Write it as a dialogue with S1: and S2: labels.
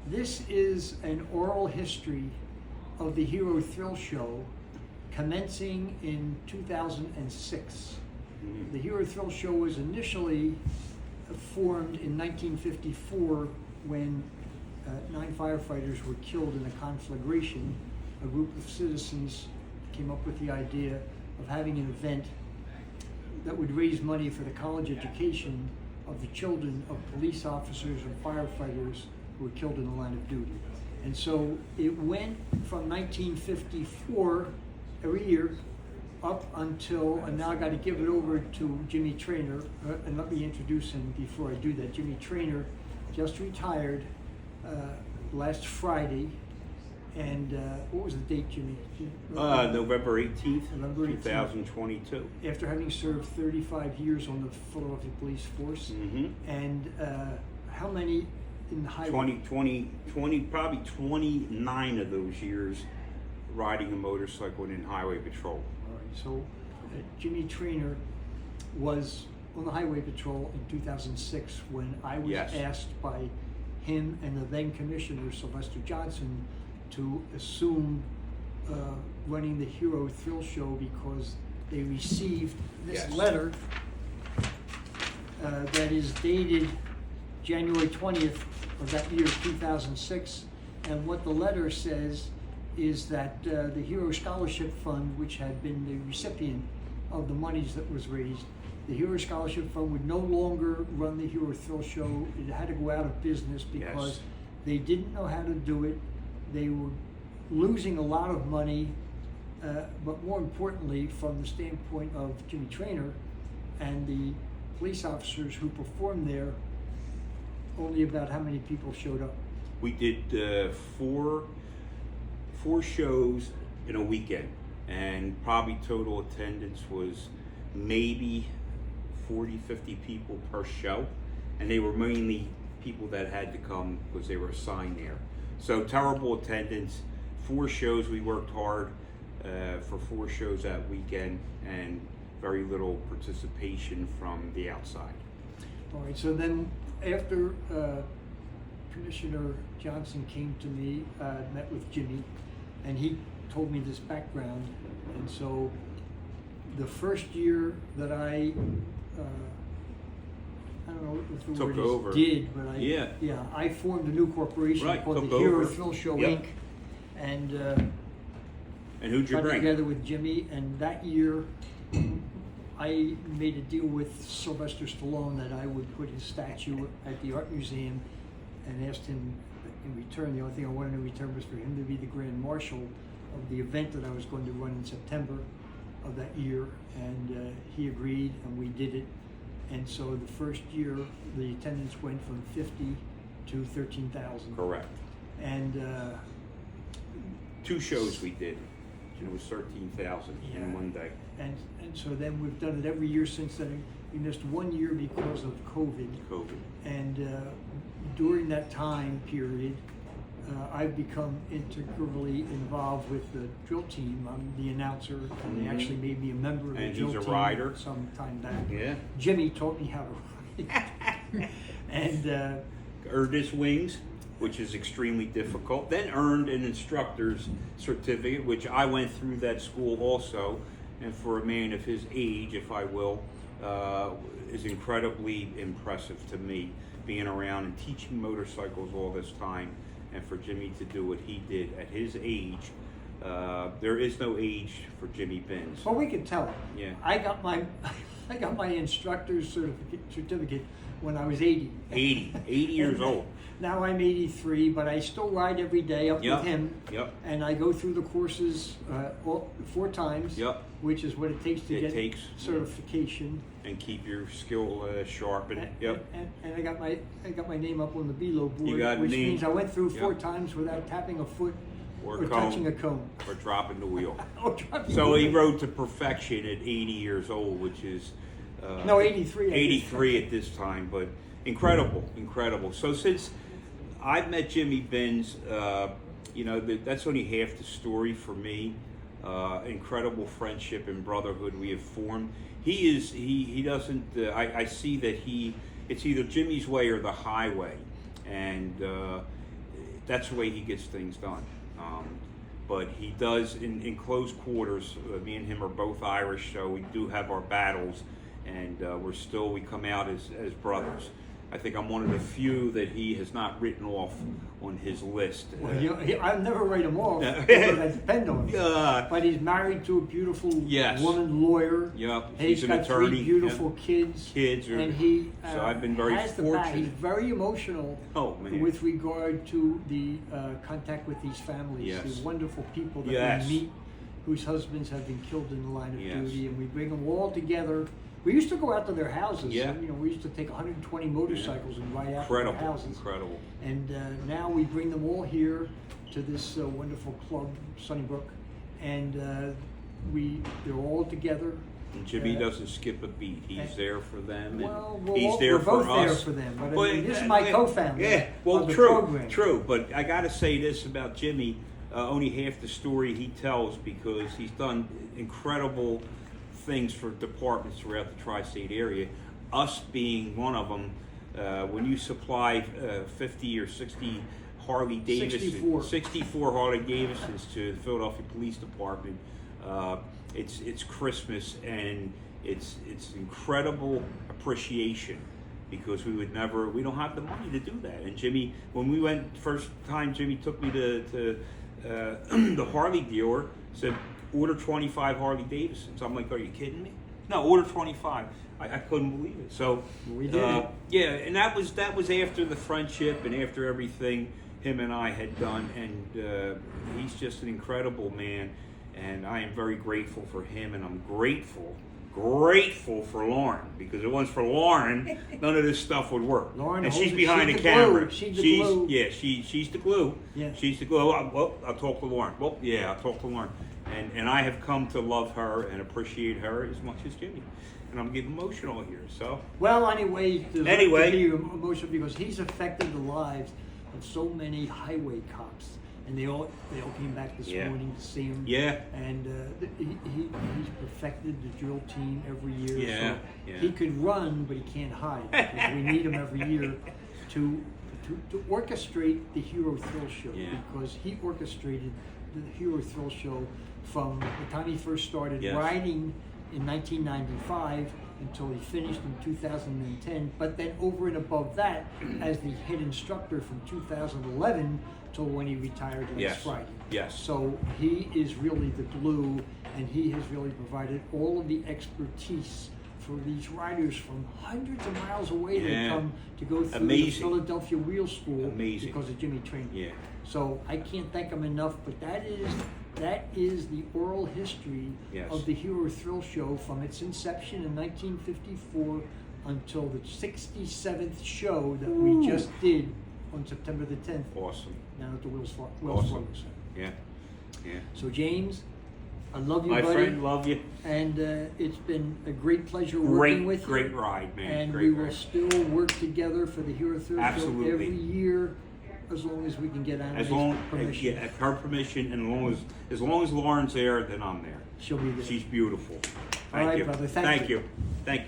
S1: this is an oral history of the Hero Thrill Show commencing in 2006. The Hero Thrill Show was initially formed in 1954 when 9 firefighters were killed in a conflagration. A group of citizens came up with the idea of having an event that would raise money for the college education of the children of police officers and firefighters who were killed in the line of duty. And so it went from 1954 every year up until, and now I got to give it over to Jimmy Trainer, and let me introduce him before I do that. Jimmy Trainer just retired last Friday, and what was the date, Jimmy?
S2: November 18th,
S1: November 18th.
S2: 2022.
S1: After having served 35 years on the Philadelphia Police Force, and how many in the highway?
S2: 20, probably 29 of those years riding a motorcycle and in highway patrol.
S1: All right, so Jimmy Trainer was on the highway patrol in 2006 when I was asked by him and the then Commissioner Sylvester Johnson to assume running the Hero Thrill Show because they received this letter that is dated January 20th of that year, 2006, and what the letter says is that the Hero Scholarship Fund, which had been the recipient of the monies that was raised, the Hero Scholarship Fund would no longer run the Hero Thrill Show. It had to go out of business because they didn't know how to do it. They were losing a lot of money, but more importantly, from the standpoint of Jimmy Trainer and the police officers who performed there, only about how many people showed up?
S2: We did four shows in a weekend, and probably total attendance was maybe 40, 50 people per show, and they were mainly people that had to come because they were assigned there. So terrible attendance. 4 shows, we worked hard for 4 shows that weekend, and very little participation from the outside.
S1: All right, so then after Commissioner Johnson came to me, met with Jimmy, and he told me this background, and so the first year that I don't know if the
S2: Took
S1: word
S2: over.
S1: is did, but I formed a new corporation called
S2: took
S1: the Hero
S2: over.
S1: Thrill Show
S2: Yep.
S1: Inc. And
S2: who'd you
S1: got
S2: bring?
S1: together with Jimmy, and that year I made a deal with Sylvester Stallone that I would put his statue at the Art Museum, and asked him in return, the only thing I wanted in return was for him to be the Grand Marshal of the event that I was going to run in September of that year, and he agreed, and we did it. And so the first year, the attendance went from 50 to 13,000.
S2: Correct.
S1: And
S2: 2 shows we did, and it was 13,000 in one day.
S1: And so then we've done it every year since then. We missed 1 year because of COVID. And during that time period, I've become integrally involved with the drill team. I'm the announcer, and they actually made me a member of the drill team.
S2: And he's a rider.
S1: Some time back.
S2: Yeah.
S1: Jimmy taught me how to ride. And
S2: earned his wings, which is extremely difficult. Then earned an instructor's certificate, which I went through that school also. And for a man of his age, if I will, is incredibly impressive to me, being around and teaching motorcycles all this time. And for Jimmy to do what he did at his age, there is no age for Jimmy Binns.
S1: well, we could tell.
S2: Yeah.
S1: I got my instructor's certificate when I was 80.
S2: 80 years old.
S1: Now I'm 83, but I still ride every day up with him.
S2: Yep.
S1: And I go through the courses 4 times, which is what it takes to get certification.
S2: And keep your skill sharp. And
S1: I got my name up on the BELO board, which means I went through 4 times without tapping a foot or touching a cone.
S2: Or dropping the wheel.
S1: So
S2: he rode to perfection at 80 years old, which is...
S1: no, 83.
S2: 83 at this time, but incredible. So since I've met Jimmy Binns, that's only half the story for me. Incredible friendship and brotherhood we have formed. He doesn't, I see that it's either Jimmy's way or the highway. and that's the way he gets things done. But he does in close quarters. Me and him are both Irish, so we do have our battles, and we come out as brothers. I think I'm one of the few that he has not written off on his list.
S1: Well, I'll never write him off because I depend on him. But he's married to a beautiful woman lawyer.
S2: Yep,
S1: He's
S2: she's
S1: got
S2: an attorney.
S1: three beautiful kids.
S2: And
S1: he
S2: so I've been very fortunate.
S1: He's very emotional with regard to the contact with these families,
S2: Yes.
S1: the wonderful people that we meet whose husbands have been killed in the line of duty, and we bring them all together. We used to go out to their houses.
S2: Yeah.
S1: And, we used to take 120 motorcycles and ride out to their houses.
S2: Incredible.
S1: And now we bring them all here to this wonderful club, Sunnybrook, and they're all together.
S2: And Jimmy doesn't skip a beat. He's there for them, and
S1: he's
S2: there for us.
S1: We're both there for them. But I mean, this is my co-founder.
S2: Yeah, well,
S1: of the
S2: true,
S1: program.
S2: true. But I got to say this about Jimmy: only half the story he tells, because he's done incredible things for departments throughout the tri-state area. Us being one of them. When you supply 50 or 60 Harley Davidson, 64 Harley Davidsons to the Philadelphia Police Department, it's Christmas, and it's incredible appreciation, because we don't have the money to do that. And Jimmy, when we went first time, Jimmy took me to the Harley dealer, said, order 25 Harley Davidsons. I'm like, are you kidding me? No, order 25. I couldn't believe it. So
S1: we did.
S2: Yeah, and that was after the friendship and after everything him and I had done, and he's just an incredible man, and I am very grateful for him, and I'm grateful for Lauren, because if it wasn't for Lauren, none of this stuff would work.
S1: Lauren,
S2: and she's behind the camera.
S1: She's the glue.
S2: Yeah, she's the glue.
S1: Yeah.
S2: She's the glue. I'll talk to Lauren. Well, yeah, I'll talk to Lauren. And I have come to love her and appreciate her as much as Jimmy. And I'm getting emotional here, so.
S1: Well, anyway, to be emotional, because he's affected the lives of so many highway cops, and they all came back this morning to see him.
S2: Yeah.
S1: And he's perfected the drill team every year.
S2: Yeah.
S1: So he could run, but he can't hide, because we need him every year to orchestrate the Hero Thrill Show, because he orchestrated the Hero Thrill Show from the time he first started riding in 1995 until he finished in 2010, but then over and above that as the head instructor from 2011 till when he retired last Friday.
S2: Yes.
S1: So he is really the glue, and he has really provided all of the expertise for these riders from hundreds of miles away that come to go through the Philadelphia Wheel School because of Jimmy training.
S2: Yeah.
S1: So I can't thank him enough, but that is the oral history of the Hero Thrill Show from its inception in 1954 until the 67th show that we just did on September the 10th.
S2: Awesome.
S1: Down at the Wells Fargo Center.
S2: Yeah.
S1: So James, I love you,
S2: my
S1: buddy.
S2: friend, love you.
S1: And it's been a great pleasure working with you.
S2: Great ride, man.
S1: And we will still work together for the Hero Thrill Show every year, as long as we can get Anna's permission.
S2: Yeah, her permission, and as long as Lauren's there, then I'm there.
S1: She'll be there.
S2: She's beautiful.
S1: All right, brother. Thank you.
S2: Thank you.